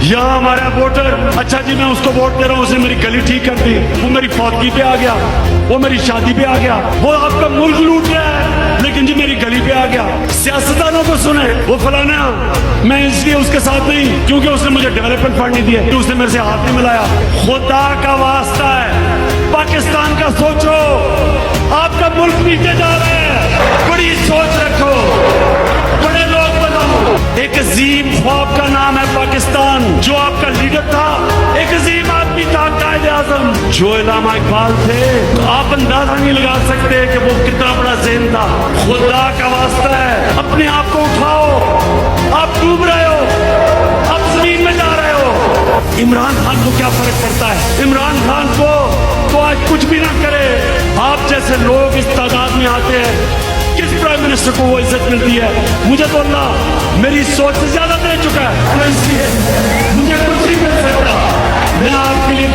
यहाँ हमारा वोटर, अच्छा जी मैं उसको वोट दे रहा हूँ, उसने मेरी गली ठीक कर दी, वो मेरी फौतगी पे आ गया, वो मेरी शादी पे आ गया, वो आपका मुल्क लूट रहा है, लेकिन जी मेरी गली पे आ गया। सियासतदानों को सुने, वो फलाना, मैं इसलिए उसके साथ नहीं क्योंकि उसने मुझे डेवलपमेंट फंड नहीं दिए, उसने मेरे से हाथ नहीं मिलाया। खुदा का वास्ता है, पाकिस्तान का सोचो, आपका मुल्क नीचे जा रहा है, बड़ी सोच रखो, बड़े लोग बनो। एक अजीम ख्वाब का नाम है पाकिस्तान। जो आपका लीडर था एक अजीम आदमी था, कायदे आजम जो इलामा इकबाल थे, तो आप अंदाजा नहीं लगा सकते कि वो कितना बड़ा ज़हन था। खुदा का वास्ता है, अपने आप को उठाओ, आप डूब रहे हो, आप जमीन में जा रहे हो। इमरान खान को क्या फर्क पड़ता है? इमरान खान को तो आज कुछ भी ना करे, आप जैसे लोग इस तादाद में आते हैं, किस प्राइम मिनिस्टर को वो इज्जत मिलती है? मुझे तो अल्लाह मेरी सोच से ज्यादा दे चुका है, इसलिए मुझे कुछ नहीं मिल सकता। मैं आपके लिए